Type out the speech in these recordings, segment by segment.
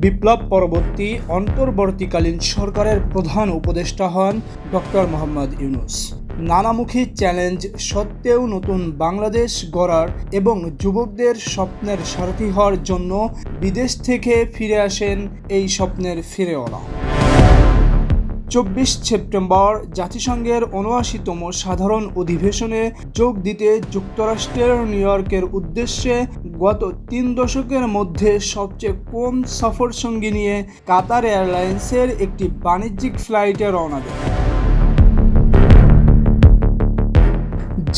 বিপ্লব পরবর্তী অন্তর্বর্তীকালীন সরকারের প্রধান উপদেষ্টা হন ডক্টর মোহাম্মদ ইউনূস। নানামুখী চ্যালেঞ্জ সত্ত্বেও নতুন বাংলাদেশ গড়ার এবং যুবকদের স্বপ্নের সারথি হওয়ার জন্য বিদেশ থেকে ফিরে আসেন এই স্বপ্নের ফিরেওয়ালা। 24 সেপ্টেম্বর জাতিসংঘের ৭৯তম সাধারণ অধিবেশনে যোগ দিতে যুক্তরাষ্ট্রের নিউ ইয়র্কের উদ্দেশ্যে গত ৩ দশকের মধ্যে সবচেয়ে কম সফরসঙ্গী নিয়ে কাতার এয়ারলাইন্সের একটি বাণিজ্যিক ফ্লাইটে রওনা দেন।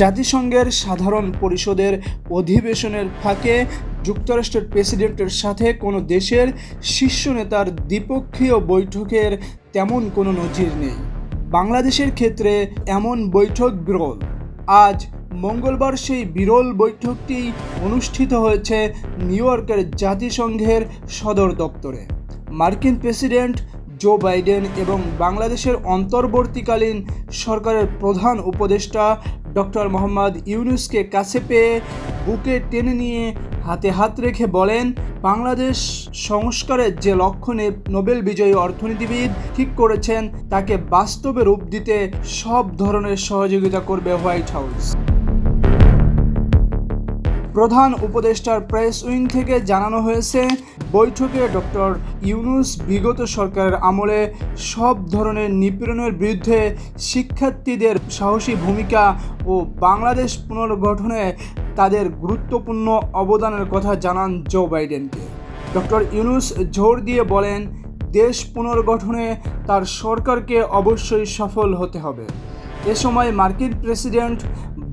জাতিসংঘের সাধারণ পরিষদের অধিবেশনের ফাঁকে যুক্তরাষ্ট্রের প্রেসিডেন্টের সাথে কোনো দেশের শীর্ষ নেতার দ্বিপক্ষীয় বৈঠকের তেমন কোনো নজির নেই। বাংলাদেশের ক্ষেত্রে এমন বৈঠক বিরল। আজ মঙ্গলবার সেই বিরল বৈঠকটি অনুষ্ঠিত হয়েছে নিউ ইয়র্কের জাতিসংঘের সদর দপ্তরে। মার্কিন প্রেসিডেন্ট জো বাইডেন এবং বাংলাদেশের অন্তর্বর্তীকালীন সরকারের প্রধান উপদেষ্টা ডক্টর মোহাম্মদ ইউনূসকে কাছে পেয়ে বুকে টেনে নিয়ে হাতে হাত রেখে বলেন, বাংলাদেশ সংস্কারের যে লক্ষ্য নোবেল বিজয়ী অর্থনীতিবিদ ঠিক করেছেন তাকে বাস্তবে রূপ দিতে সব ধরনের সহযোগিতা করবে হোয়াইট হাউস। প্রধান উপদেষ্টার প্রেস উইং থেকে জানানো হয়েছে, বৈঠকে ডক্টর ইউনূস বিগত সরকারের আমলে সব ধরনের নিপীড়নের বিরুদ্ধে শিক্ষার্থীদের সাহসী ভূমিকা ও বাংলাদেশ পুনর্গঠনে তাদের গুরুত্বপূর্ণ অবদানের কথা জানান জো বাইডেনকে। ডক্টর ইউনূস জোর দিয়ে বলেন, দেশ পুনর্গঠনে তার সরকারকে অবশ্যই সফল হতে হবে। এ সময় মার্কিন প্রেসিডেন্ট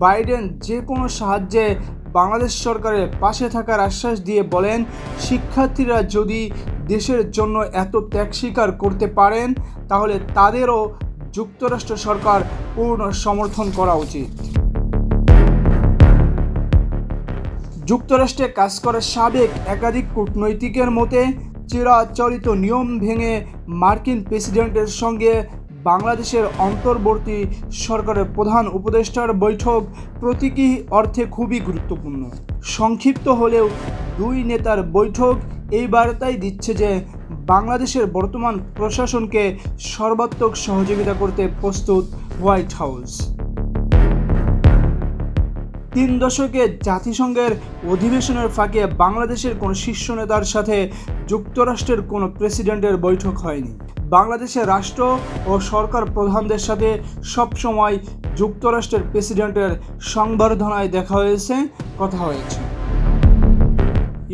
বাইডেন যে কোনো সাহায্যে বাংলাদেশ সরকারের পাশে থাকার আশ্বাস দিয়ে বলেন, শিক্ষার্থীরা যদি দেশের জন্য এত ত্যাগ স্বীকার করতে পারেন তাহলে তাদেরও যুক্তরাষ্ট্র সরকার পূর্ণ সমর্থন করা উচিত। যুক্তরাষ্ট্রে কাজ করা সাবেক একাধিক কূটনৈতিকের মতে, চিরাচরিত নিয়ম ভেঙে মার্কিন প্রেসিডেন্টের সঙ্গে বাংলাদেশের অন্তর্বর্তী সরকারের প্রধান উপদেষ্টার বৈঠক প্রতীকী অর্থে খুবই গুরুত্বপূর্ণ। সংক্ষিপ্ত হলেও দুই নেতার বৈঠক এই বার্তাই দিচ্ছে যে বাংলাদেশের বর্তমান প্রশাসনকে সর্বাত্মক সহযোগিতা করতে প্রস্তুত হোয়াইট হাউস। ৩ দশকে জাতিসংঘের অধিবেশনের ফাঁকে বাংলাদেশের কোনো শীর্ষ নেতার সাথে যুক্তরাষ্ট্রের কোনো প্রেসিডেন্টের বৈঠক হয়নি। বাংলাদেশের রাষ্ট্র ও সরকার প্রধানদের সাথে সবসময় যুক্তরাষ্ট্রের প্রেসিডেন্টের সংবর্ধনায় দেখা হয়েছে, কথা হয়েছে।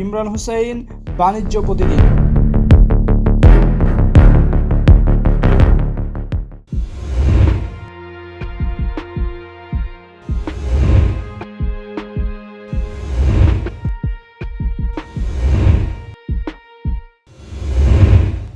ইমরান হুসাইন, বাণিজ্য প্রতিদিন।